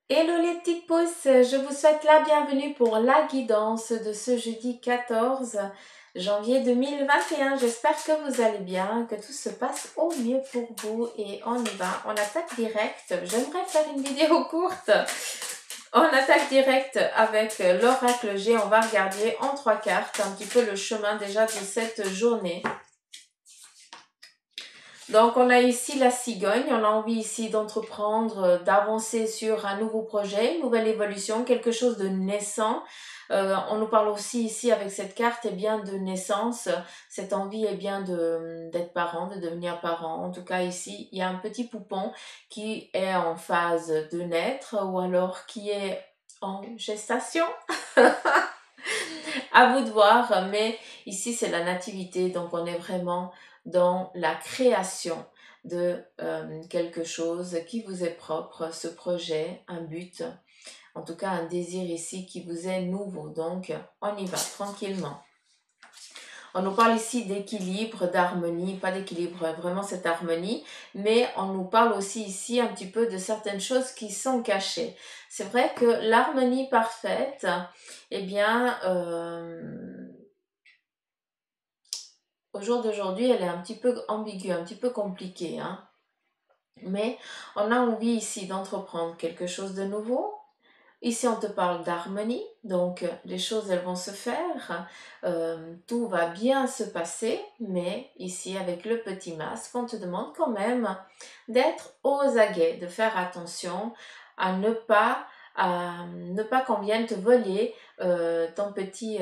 Hello les petites pousses, je vous souhaite la bienvenue pour la guidance de ce jeudi 14 janvier 2021. J'espère que vous allez bien, que tout se passe au mieux pour vous et on y va, on attaque direct. J'aimerais faire une vidéo courte. On attaque direct avec l'oracle G. On va regarder en 3 cartes un petit peu le chemin déjà de cette journée. Donc, on a ici la cigogne, on a envie ici d'entreprendre, d'avancer sur un nouveau projet, une nouvelle évolution, quelque chose de naissant. On nous parle aussi ici avec cette carte bien de naissance, cette envie bien d'être parent, de devenir parent. En tout cas ici, il y a un petit poupon qui est en phase de naître ou alors qui est en gestation. À vous de voir, mais ici c'est la nativité, donc on est vraiment dans la création de quelque chose qui vous est propre, ce projet, un but, en tout cas un désir ici qui vous est nouveau. Donc on y va tranquillement. On nous parle ici d'équilibre, d'harmonie, pas d'équilibre, vraiment cette harmonie, mais on nous parle aussi ici un petit peu de certaines choses qui sont cachées. C'est vrai que l'harmonie parfaite, eh bien, au jour d'aujourd'hui, elle est un petit peu ambiguë, un petit peu compliquée, hein. Mais on a envie ici d'entreprendre quelque chose de nouveau. Ici, on te parle d'harmonie, donc les choses, elles vont se faire, tout va bien se passer, mais ici, avec le petit masque, on te demande quand même d'être aux aguets, de faire attention à ne pas qu'on vienne te voler ton petit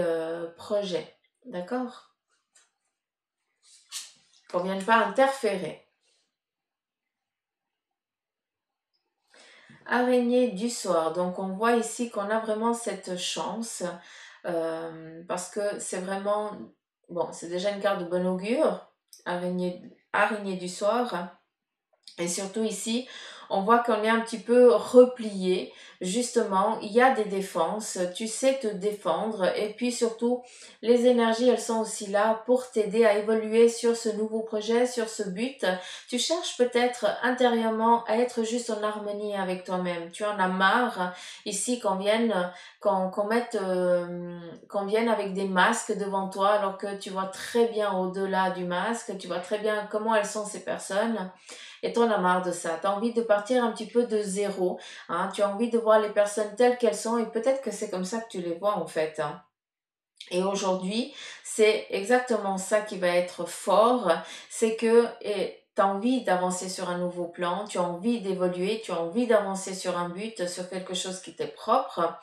projet, d'accord? Qu'on ne vienne pas interférer. Araignée du soir. Donc on voit ici qu'on a vraiment cette chance parce que c'est vraiment, bon, c'est déjà une carte de bon augure, araignée du soir. Et surtout ici, on voit qu'on est un petit peu replié. Justement, il y a des défenses, tu sais te défendre. Et puis surtout, les énergies, elles sont aussi là pour t'aider à évoluer sur ce nouveau projet, sur ce but. Tu cherches peut-être intérieurement à être juste en harmonie avec toi-même. Tu en as marre ici qu'on vienne, qu'on vienne avec des masques devant toi alors que tu vois très bien au-delà du masque, tu vois très bien comment elles sont ces personnes. Et t'en as marre de ça, tu as envie de partir un petit peu de zéro, hein, tu as envie de voir les personnes telles qu'elles sont et peut-être que c'est comme ça que tu les vois en fait, hein. Et aujourd'hui, c'est exactement ça qui va être fort, c'est que tu as envie d'avancer sur un nouveau plan, tu as envie d'évoluer, tu as envie d'avancer sur un but, sur quelque chose qui t'est propre.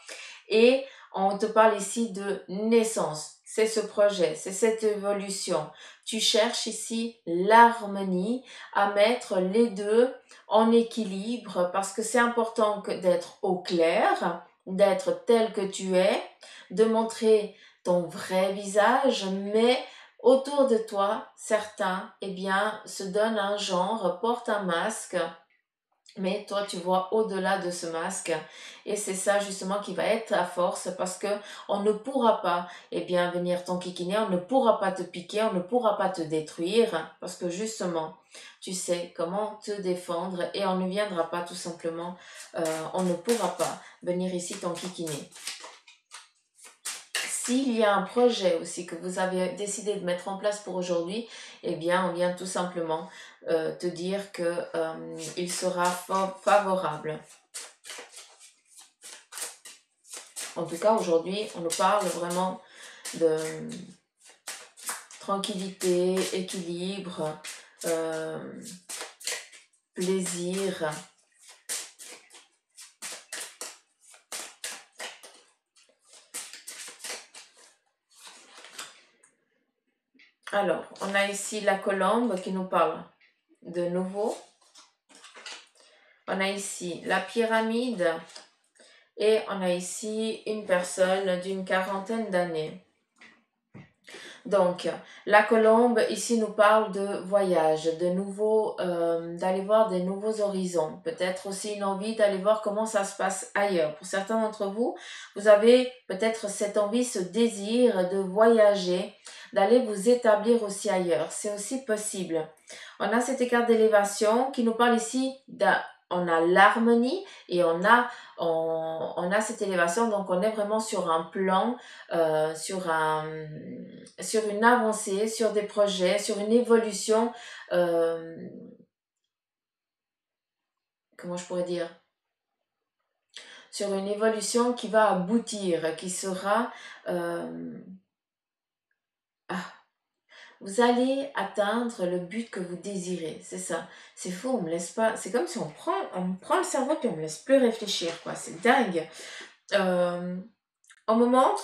Et on te parle ici de naissance. C'est ce projet, c'est cette évolution. Tu cherches ici l'harmonie, à mettre les deux en équilibre parce que c'est important d'être au clair, d'être tel que tu es, de montrer ton vrai visage, mais autour de toi, certains, se donnent un genre, portent un masque, mais toi, tu vois au-delà de ce masque et c'est ça justement qui va être ta force parce que on ne pourra pas venir t'enquiquiner, on ne pourra pas te piquer, on ne pourra pas te détruire parce que justement, tu sais comment te défendre et on ne viendra pas tout simplement, on ne pourra pas venir ici t'enquiquiner. S'il y a un projet aussi que vous avez décidé de mettre en place pour aujourd'hui, on vient tout simplement te dire que il sera favorable. En tout cas, aujourd'hui, on nous parle vraiment de tranquillité, équilibre, plaisir. Alors, on a ici la colombe qui nous parle de nouveau. On a ici la pyramide et on a ici une personne d'une quarantaine d'années. Donc, la colombe ici nous parle de voyage, d'aller voir des nouveaux horizons. Peut-être aussi une envie d'aller voir comment ça se passe ailleurs. Pour certains d'entre vous, vous avez peut-être cette envie, ce désir de voyager, d'aller vous établir aussi ailleurs. C'est aussi possible. On a cette carte d'élévation qui nous parle ici on a l'harmonie et on a cette élévation, donc on est vraiment sur un plan, sur une avancée, sur des projets, sur une évolution, euh, comment je pourrais dire, sur une évolution qui va aboutir, qui sera... euh, ah, vous allez atteindre le but que vous désirez, c'est ça. C'est fou, on me laisse pas... C'est comme si on me prend le cerveau puis on me laisse plus réfléchir, quoi. C'est dingue. Euh, Au moment où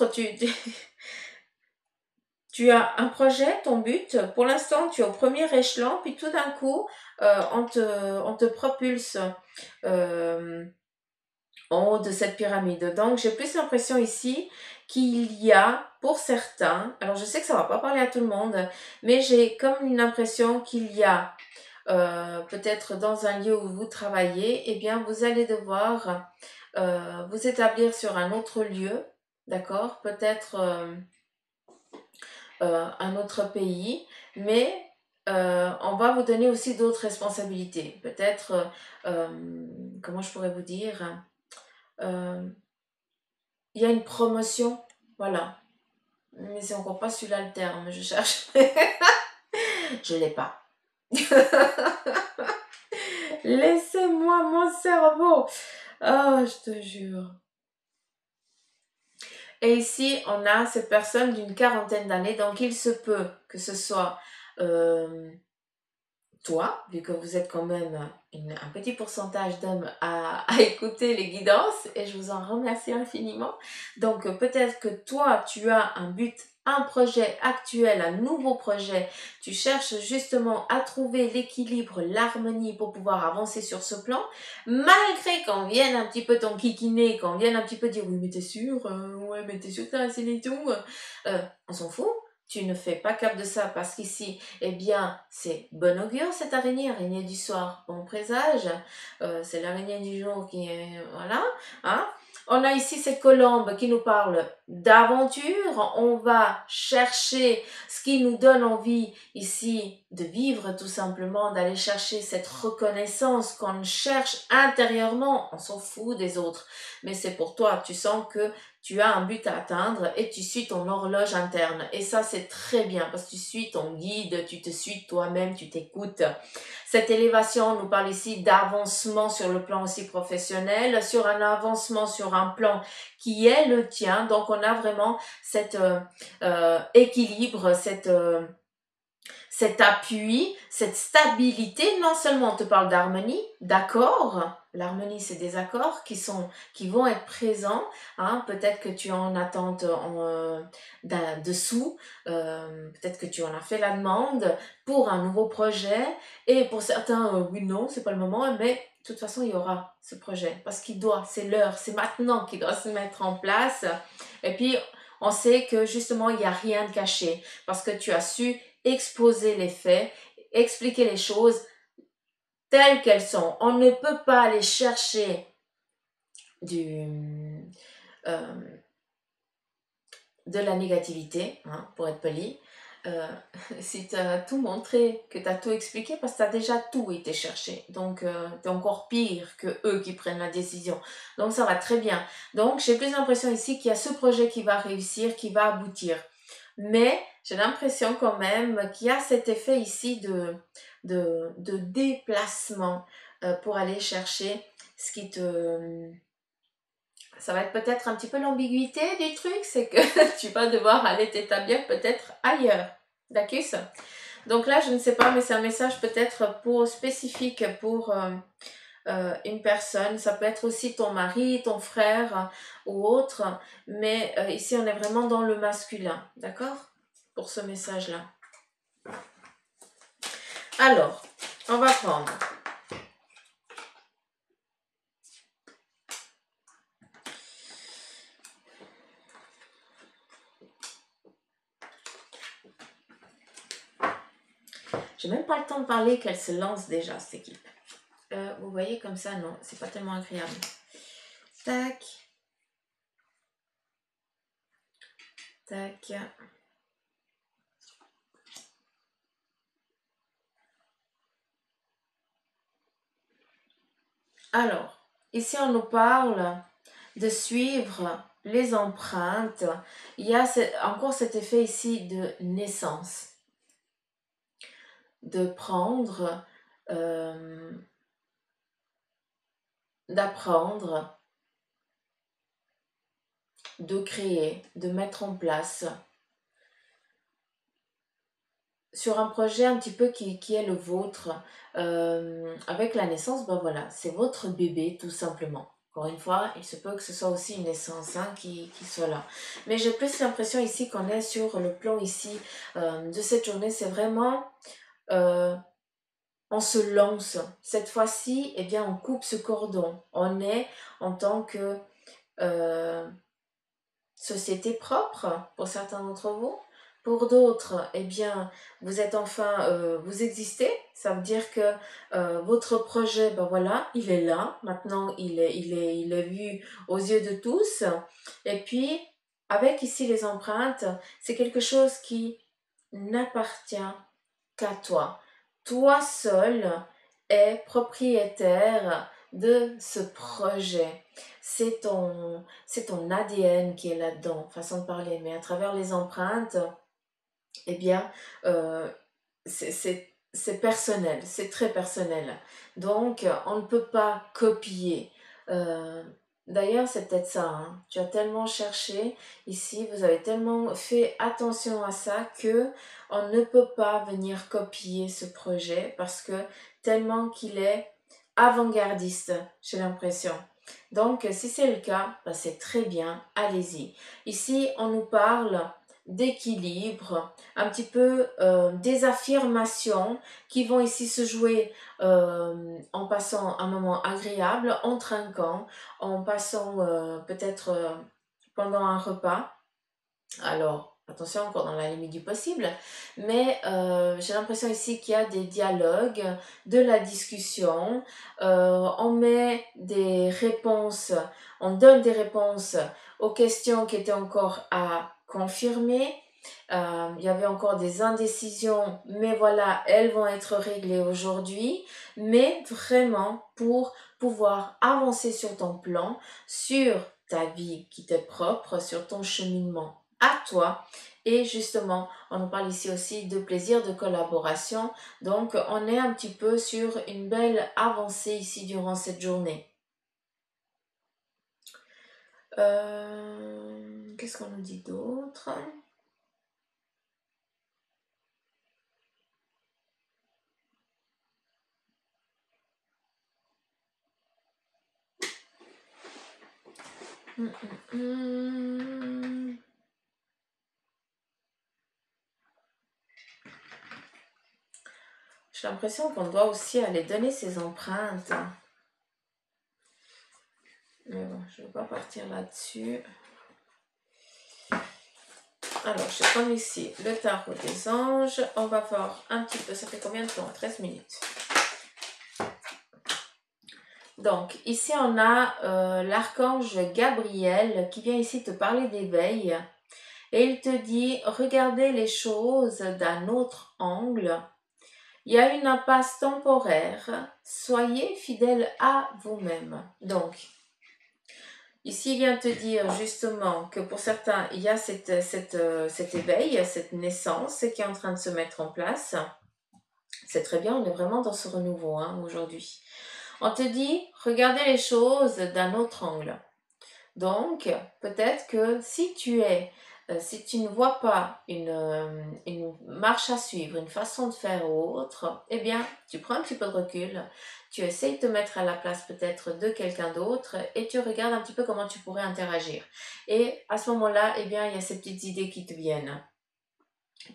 tu as un projet, ton but, pour l'instant tu es au premier échelon, puis tout d'un coup, on te propulse euh, en haut de cette pyramide. Donc j'ai plus l'impression ici qu'il y a, pour certains, alors je sais que ça va pas parler à tout le monde, mais j'ai comme une impression qu'il y a peut-être dans un lieu où vous travaillez, eh bien vous allez devoir vous établir sur un autre lieu, d'accord? Peut-être un autre pays, mais on va vous donner aussi d'autres responsabilités. Peut-être, comment je pourrais vous dire, euh, il y a une promotion, voilà. Mais c'est encore pas celui-là le terme, je cherche. Je l'ai pas. Laissez-moi mon cerveau. Oh, je te jure. Et ici, on a cette personne d'une quarantaine d'années, donc il se peut que ce soit euh, toi, vu que vous êtes quand même un petit pourcentage d'hommes à écouter les guidances, et je vous en remercie infiniment. Donc peut-être que toi, tu as un but, un projet actuel, un nouveau projet, tu cherches justement à trouver l'équilibre, l'harmonie pour pouvoir avancer sur ce plan, malgré qu'on vienne un petit peu t'enquiquiner, qu'on vienne un petit peu dire oui mais t'es sûr, ouais mais t'es sûr que t'as assez et tout, on s'en fout. Tu ne fais pas cap de ça parce qu'ici, eh bien, c'est bon augure cette araignée, araignée du soir, bon présage. C'est l'araignée du jour qui est... Voilà. Hein. On a ici cette colombe qui nous parle d'aventure. On va chercher ce qui nous donne envie ici de vivre tout simplement, d'aller chercher cette reconnaissance qu'on cherche intérieurement. On s'en fout des autres. Mais c'est pour toi. Tu sens que tu as un but à atteindre et tu suis ton horloge interne. Et ça, c'est très bien parce que tu suis ton guide, tu te suis toi-même, tu t'écoutes. Cette élévation nous parle ici d'avancement sur le plan aussi professionnel, sur un avancement sur un plan qui est le tien. Donc, on a vraiment cet équilibre, cet appui, cette stabilité. Non seulement on te parle d'harmonie, d'accords. L'harmonie, c'est des accords qui vont être présents. Hein. Peut-être que tu es en attente dessous. Peut-être que tu en as fait la demande pour un nouveau projet. Et pour certains, oui, non, c'est pas le moment. Mais de toute façon, il y aura ce projet. Parce qu'il doit, c'est l'heure, c'est maintenant qu'il doit se mettre en place. Et puis, on sait que justement, il n'y a rien de caché. Parce que tu as su exposer les faits, expliquer les choses telles qu'elles sont. On ne peut pas aller chercher euh, de la négativité, hein, pour être poli. Euh, si tu as tout montré, que tu as tout expliqué, parce que tu as déjà tout été cherché. Donc, tu es encore pire que eux qui prennent la décision. Donc, ça va très bien. Donc, j'ai plus l'impression ici qu'il y a ce projet qui va réussir, qui va aboutir. Mais j'ai l'impression quand même qu'il y a cet effet ici de déplacement pour aller chercher ce qui te... Ça va être peut-être un petit peu l'ambiguïté du truc, c'est que tu vas devoir aller t'établir peut-être ailleurs. D'accord. Donc là, je ne sais pas, mais c'est un message peut-être pour spécifique pour une personne. Ça peut être aussi ton mari, ton frère ou autre. Mais ici, on est vraiment dans le masculin. D'accord? Pour ce message-là. Alors, on va prendre. J'ai même pas le temps de parler qu'elle se lance déjà, cette équipe. Vous voyez comme ça, non, c'est pas tellement agréable. Tac. Tac. Alors, ici on nous parle de suivre les empreintes. Il y a encore cet effet ici de naissance, de prendre, d'apprendre, de créer, de mettre en place sur un projet un petit peu qui est le vôtre. Avec la naissance, ben voilà, c'est votre bébé tout simplement. Encore une fois, il se peut que ce soit aussi une naissance hein, qui soit là. Mais j'ai plus l'impression ici qu'on est sur le plan ici de cette journée. C'est vraiment, euh, on se lance. Cette fois-ci, eh bien, on coupe ce cordon. On est en tant que euh, société propre pour certains d'entre vous. Pour d'autres, eh bien, vous êtes enfin, vous existez. Ça veut dire que votre projet, ben voilà, il est là. Maintenant, il est vu aux yeux de tous. Et puis, avec ici les empreintes, c'est quelque chose qui n'appartient qu'à toi. Toi seul es propriétaire de ce projet. C'est ton ADN qui est là-dedans, façon de parler. Mais à travers les empreintes, eh bien, euh, c'est personnel, c'est très personnel. Donc, on ne peut pas copier. Euh, D'ailleurs, c'est peut-être ça. Hein. Tu as tellement cherché ici, vous avez tellement fait attention à ça que on ne peut pas venir copier ce projet parce que tellement qu'il est avant-gardiste, j'ai l'impression. Donc, si c'est le cas, bah, c'est très bien, allez-y. Ici, on nous parle d'équilibre, un petit peu des affirmations qui vont ici se jouer en passant un moment agréable, en trinquant, en passant peut-être pendant un repas. Alors, attention, encore dans la limite du possible, mais j'ai l'impression ici qu'il y a des dialogues, de la discussion, on met des réponses, on donne des réponses aux questions qui étaient encore à confirmer. Il y avait encore des indécisions, mais voilà, elles vont être réglées aujourd'hui, mais vraiment pour pouvoir avancer sur ton plan, sur ta vie qui t'est propre, sur ton cheminement à toi. Et justement, on nous parle ici aussi de plaisir, de collaboration. Donc, on est un petit peu sur une belle avancée ici durant cette journée. Qu'est-ce qu'on nous dit d'autre? Hum, hum, hum. J'ai l'impression qu'on doit aussi aller donner ses empreintes. Mais bon, je ne vais pas partir là-dessus. Alors, je prends ici le tarot des anges. On va voir un petit peu, ça fait combien de temps? 13 minutes. Donc, ici, on a l'archange Gabriel qui vient ici te parler d'éveil. Et il te dit, regardez les choses d'un autre angle. Il y a une impasse temporaire. Soyez fidèle à vous-même. Donc, ici, il vient te dire justement que pour certains, il y a cet éveil, cette naissance qui est en train de se mettre en place. C'est très bien, on est vraiment dans ce renouveau hein, aujourd'hui. On te dit, regardez les choses d'un autre angle. Donc, peut-être que si tu ne vois pas une marche à suivre, une façon de faire ou autre, eh bien, tu prends un petit peu de recul, tu essayes de te mettre à la place peut-être de quelqu'un d'autre et tu regardes un petit peu comment tu pourrais interagir. Et à ce moment-là, eh bien, il y a ces petites idées qui te viennent.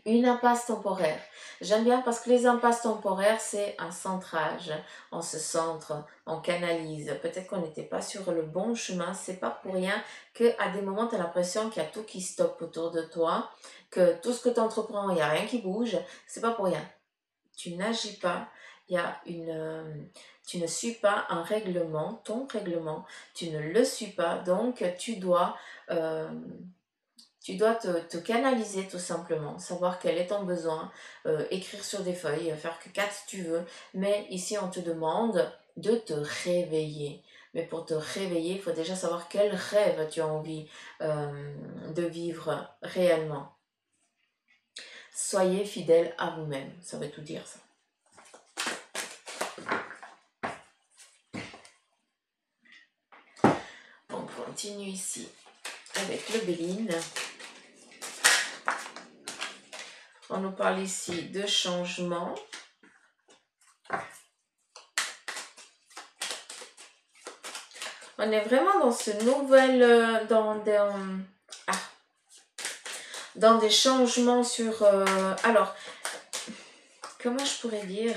Une impasse temporaire. J'aime bien parce que les impasses temporaires, c'est un centrage. On se centre, on canalise. Peut-être qu'on n'était pas sur le bon chemin. C'est pas pour rien qu'à des moments, tu as l'impression qu'il y a tout qui stoppe autour de toi, que tout ce que tu entreprends, il n'y a rien qui bouge. C'est pas pour rien. Tu n'agis pas. Il y a tu ne suis pas un règlement, ton règlement. Tu ne le suis pas. Donc, euh, tu dois te canaliser tout simplement, savoir quel est ton besoin, écrire sur des feuilles, faire que quatre si tu veux. Mais ici, on te demande de te réveiller. Mais pour te réveiller, il faut déjà savoir quel rêve tu as envie de vivre réellement. Soyez fidèle à vous-même, ça veut tout dire ça. On continue ici avec le Béline. On nous parle ici de changement. On est vraiment dans ce nouvel, dans des changements sur... alors, comment je pourrais dire?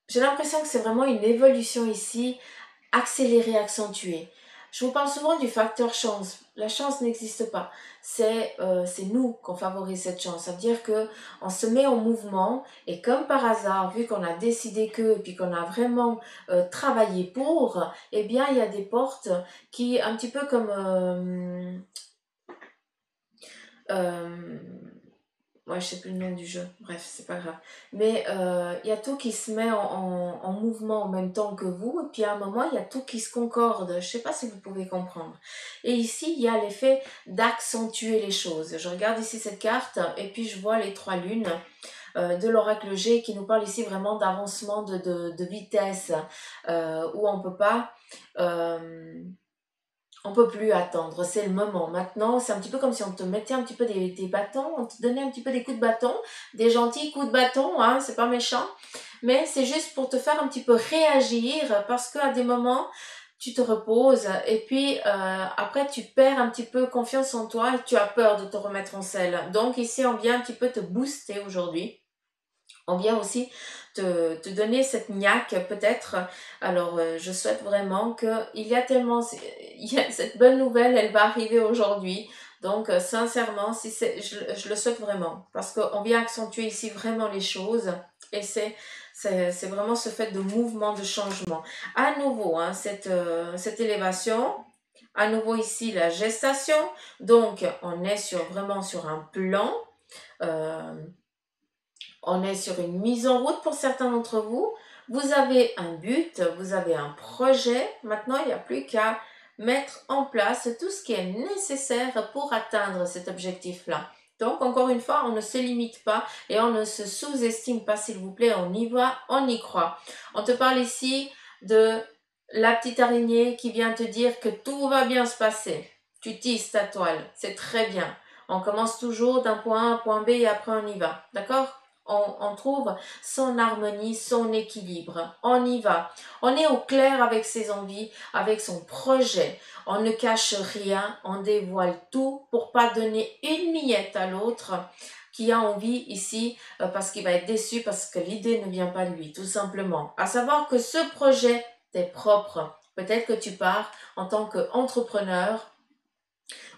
J'ai l'impression que c'est vraiment une évolution ici, accélérée, accentuée. Je vous parle souvent du facteur chance. La chance n'existe pas. C'est nous qu'on favorise cette chance. Ça veut dire qu'on se met en mouvement et comme par hasard, vu qu'on a décidé que, et puis qu'on a vraiment travaillé pour, eh bien, il y a des portes qui, un petit peu comme... ouais, je sais plus le nom du jeu, bref, c'est pas grave. Mais il y a tout qui se met en mouvement en même temps que vous, et puis à un moment, il y a tout qui se concorde. Je sais pas si vous pouvez comprendre. Et ici, il y a l'effet d'accentuer les choses. Je regarde ici cette carte, et puis je vois les 3 lunes de l'oracle G qui nous parle ici vraiment d'avancement de vitesse, où on peut pas... on peut plus attendre, c'est le moment. Maintenant, c'est un petit peu comme si on te mettait un petit peu des bâtons, on te donnait un petit peu des coups de bâton, des gentils coups de bâton, hein, c'est pas méchant, mais c'est juste pour te faire un petit peu réagir parce qu'à des moments, tu te reposes et puis après tu perds un petit peu confiance en toi et tu as peur de te remettre en selle. Donc ici, on vient un petit peu te booster aujourd'hui. On vient aussi te donner cette niaque peut-être. Alors je souhaite vraiment qu'il y a tellement, il y a cette bonne nouvelle, elle va arriver aujourd'hui. Donc sincèrement, si je le souhaite vraiment parce qu'on vient accentuer ici vraiment les choses et c'est vraiment ce fait de mouvement, de changement. À nouveau, hein, cette élévation, à nouveau ici la gestation. Donc on est vraiment sur un plan. Euh, on est sur une mise en route pour certains d'entre vous. Vous avez un but, vous avez un projet. Maintenant, il n'y a plus qu'à mettre en place tout ce qui est nécessaire pour atteindre cet objectif-là. Donc, encore une fois, on ne se limite pas et on ne se sous-estime pas, s'il vous plaît. On y va, on y croit. On te parle ici de la petite araignée qui vient te dire que tout va bien se passer. Tu tisses ta toile, c'est très bien. On commence toujours d'un point A à un point B et après on y va. D'accord? On trouve son harmonie, son équilibre. On y va. On est au clair avec ses envies, avec son projet. On ne cache rien, on dévoile tout pour pas donner une miette à l'autre qui a envie ici parce qu'il va être déçu parce que l'idée ne vient pas de lui, tout simplement. À savoir que ce projet t'est propre. Peut-être que tu pars en tant qu'entrepreneur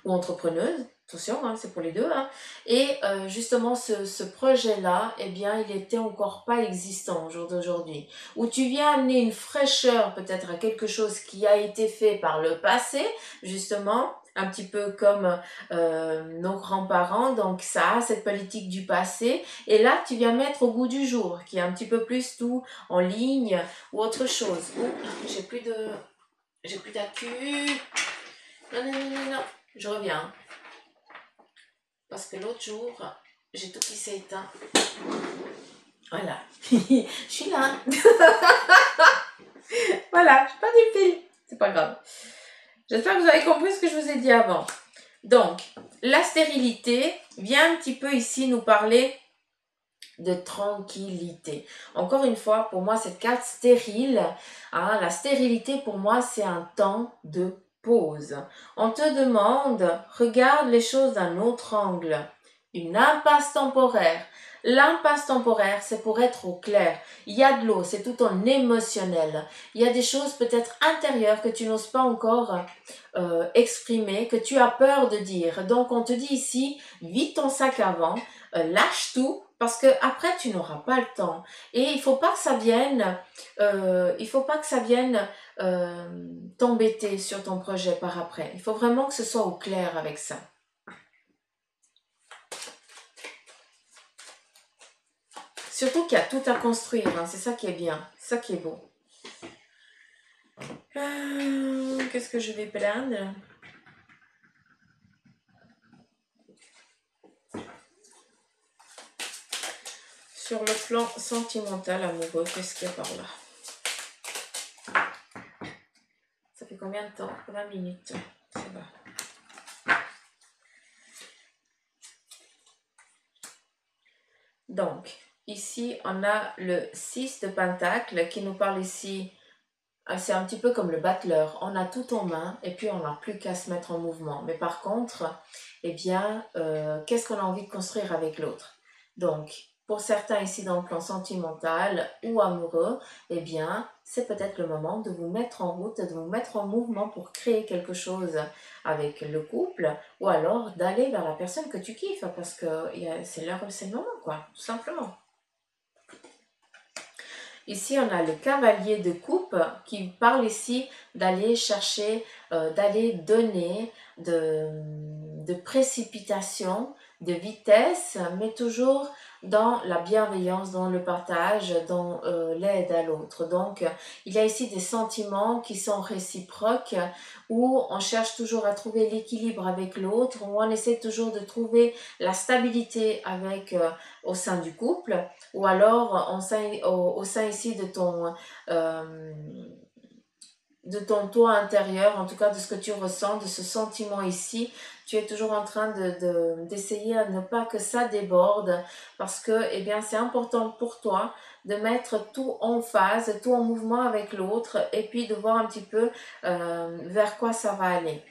ou entrepreneuse, attention, hein, c'est pour les deux, hein. Et justement ce projet-là, eh bien, il était encore pas existant au jour d'aujourd'hui, où tu viens amener une fraîcheur peut-être à quelque chose qui a été fait par le passé, justement, un petit peu comme nos grands-parents, donc ça a cette politique du passé, et là tu viens mettre au goût du jour, qui est un petit peu plus tout en ligne ou autre chose. Ouh, j'ai plus d'accu. Non, non, non, non, non. Je reviens. Parce que l'autre jour, j'ai tout qui s'est éteint. Voilà. Je suis là. Voilà, je perds du fil. C'est pas grave. J'espère que vous avez compris ce que je vous ai dit avant. Donc, la stérilité vient un petit peu ici nous parler de tranquillité. Encore une fois, pour moi, cette carte stérile, hein, la stérilité, pour moi, c'est un temps de pause. On te demande, regarde les choses d'un autre angle. Une impasse temporaire. L'impasse temporaire, c'est pour être au clair. Il y a de l'eau, c'est tout en émotionnel. Il y a des choses peut-être intérieures que tu n'oses pas encore exprimer, que tu as peur de dire. Donc, on te dit ici, vide ton sac avant, lâche tout, parce que après tu n'auras pas le temps. Et il faut pas que ça vienne, t'embêter sur ton projet par après. Il faut vraiment que ce soit au clair avec ça. Surtout qu'il y a tout à construire, hein, c'est ça qui est bien, c'est ça qui est beau. Qu'est-ce que je vais plaindre? Sur le plan sentimental, amoureux, qu'est-ce qu'il y a par là? Ça fait combien de temps? 20 minutes. Ça va. Donc, ici, on a le 6 de Pentacle qui nous parle ici. C'est un petit peu comme le battleur. On a tout en main et puis on n'a plus qu'à se mettre en mouvement. Mais par contre, eh bien, qu'est-ce qu'on a envie de construire avec l'autre? Donc, pour certains ici dans le plan sentimental ou amoureux, eh bien, c'est peut-être le moment de vous mettre en route, de vous mettre en mouvement pour créer quelque chose avec le couple ou alors d'aller vers la personne que tu kiffes parce que c'est le moment, quoi, tout simplement. Ici, on a le cavalier de coupe qui parle ici d'aller chercher, d'aller donner, de précipitation, de vitesse, mais toujours dans la bienveillance, dans le partage, dans l'aide à l'autre. Donc, il y a ici des sentiments qui sont réciproques, où on cherche toujours à trouver l'équilibre avec l'autre, où on essaie toujours de trouver la stabilité avec, au sein du couple ou alors au sein ici euh, de ton toi intérieur, en tout cas de ce que tu ressens, de ce sentiment ici, tu es toujours en train d'essayer à ne pas que ça déborde parce que eh bien, c'est important pour toi de mettre tout en phase, tout en mouvement avec l'autre et puis de voir un petit peu vers quoi ça va aller.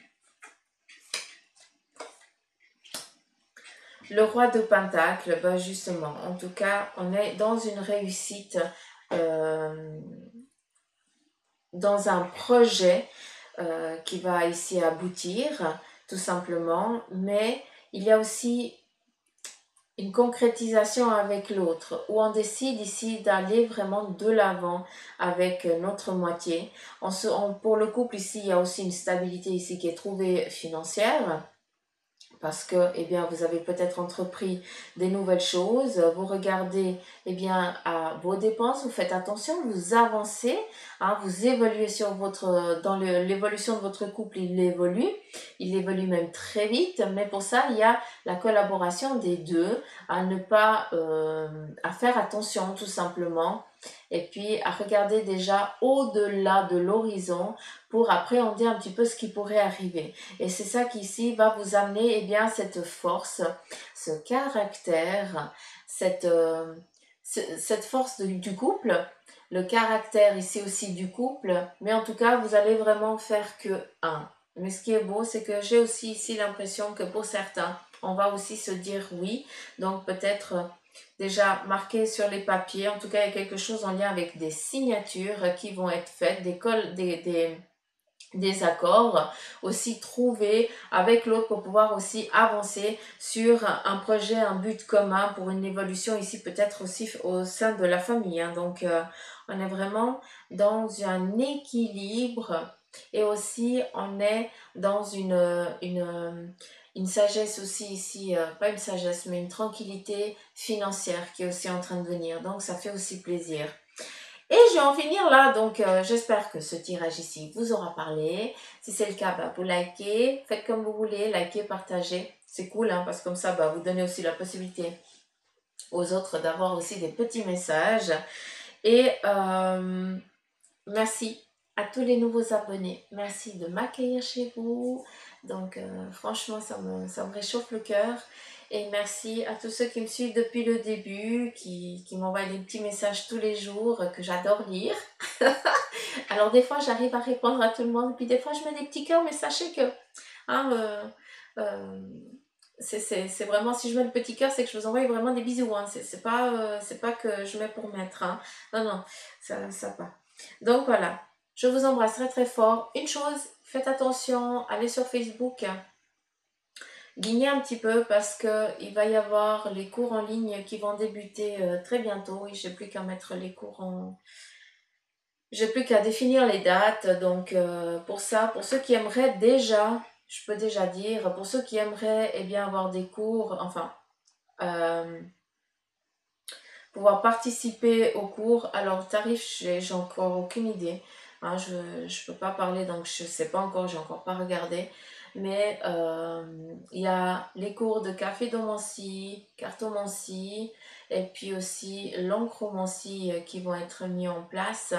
Le roi de Pentacle, ben justement, en tout cas, on est dans une réussite, euh, dans un projet qui va ici aboutir, tout simplement, mais il y a aussi une concrétisation avec l'autre, où on décide ici d'aller vraiment de l'avant avec notre moitié. Pour le couple ici, il y a aussi une stabilité ici qui est trouvée financière parce que eh bien, vous avez peut-être entrepris des nouvelles choses, vous regardez eh bien, à vos dépenses, vous faites attention, vous avancez, hein, vous évoluez sur dans l'évolution de votre couple, il évolue même très vite, mais pour ça, il y a la collaboration des deux, à ne pas, à faire attention tout simplement, et puis à regarder déjà au-delà de l'horizon pour appréhender un petit peu ce qui pourrait arriver. Et c'est ça qui ici va vous amener eh bien, cette force, ce caractère, cette force du couple, le caractère ici aussi du couple, mais en tout cas, vous allez vraiment faire que un. Mais ce qui est beau, c'est que j'ai aussi ici l'impression que pour certains, on va aussi se dire oui. Donc peut-être déjà marqué sur les papiers, en tout cas, il y a quelque chose en lien avec des signatures qui vont être faites, des accords aussi trouvés avec l'autre pour pouvoir aussi avancer sur un projet, un but commun pour une évolution ici peut-être aussi au sein de la famille. Hein. Donc on est vraiment dans un équilibre et aussi on est dans une sagesse aussi ici, pas une sagesse mais une tranquillité financière qui est aussi en train de venir. Donc ça fait aussi plaisir. Et je vais en finir là, donc j'espère que ce tirage ici vous aura parlé. Si c'est le cas, bah, vous likez, faites comme vous voulez, likez, partagez. C'est cool, hein, parce que comme ça, bah, vous donnez aussi la possibilité aux autres d'avoir aussi des petits messages. Et merci à tous les nouveaux abonnés. Merci de m'accueillir chez vous. Donc franchement, ça me réchauffe le cœur. Et merci à tous ceux qui me suivent depuis le début, qui m'envoient des petits messages tous les jours que j'adore lire. Alors des fois, j'arrive à répondre à tout le monde, puis des fois, je mets des petits cœurs, mais sachez que hein, c'est vraiment, si je mets le petit cœur, c'est que je vous envoie vraiment des bisous. Hein. C'est pas que je mets pour mettre. Hein. Non, non, ça pas. Donc voilà, je vous embrasse très très fort. Une chose, faites attention, allez sur Facebook, guignez un petit peu parce qu'il va y avoir les cours en ligne qui vont débuter très bientôt. Oui, j'ai plus qu'à mettre les cours en... J'ai plus qu'à définir les dates. Donc pour ça, pour ceux qui aimeraient déjà, je peux déjà dire, pour ceux qui aimeraient eh bien avoir des cours, enfin... euh, pouvoir participer au cours. Alors, tarif, j'ai encore aucune idée. Hein, je ne peux pas parler, donc je ne sais pas encore, j'ai encore pas regardé. Mais il y a les cours de café-domancie, cartomancie, et puis aussi l'encromancie qui vont être mis en place.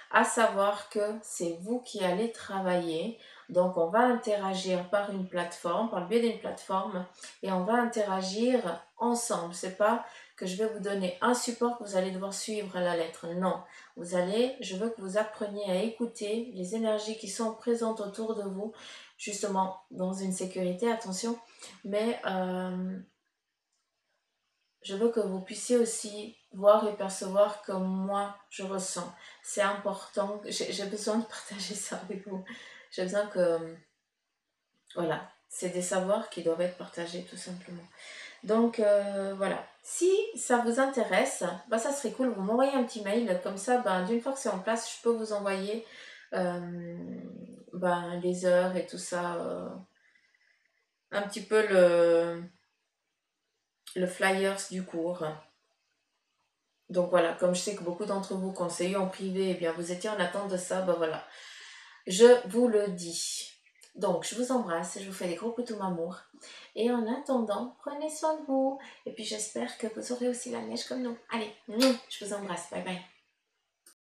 À savoir que c'est vous qui allez travailler. Donc, on va interagir par une plateforme, par le biais d'une plateforme, et on va interagir ensemble. C'est pas que je vais vous donner un support que vous allez devoir suivre à la lettre. Non, je veux que vous appreniez à écouter les énergies qui sont présentes autour de vous, justement dans une sécurité, attention, mais je veux que vous puissiez aussi voir et percevoir comme moi je ressens. C'est important, j'ai besoin de partager ça avec vous. J'ai besoin que, voilà, c'est des savoirs qui doivent être partagés tout simplement. Donc voilà, si ça vous intéresse, bah, ça serait cool, vous m'envoyez un petit mail, comme ça, bah, d'une fois que c'est en place, je peux vous envoyer bah, les heures et tout ça, un petit peu le flyers du cours. Donc voilà, comme je sais que beaucoup d'entre vous, quand c'est eu en privé, eh bien vous étiez en attente de ça, ben voilà, je vous le dis. Donc je vous embrasse, je vous fais des gros coups d'amour. Et en attendant, prenez soin de vous. Et puis j'espère que vous aurez aussi la neige comme nous. Allez, je vous embrasse, bye bye.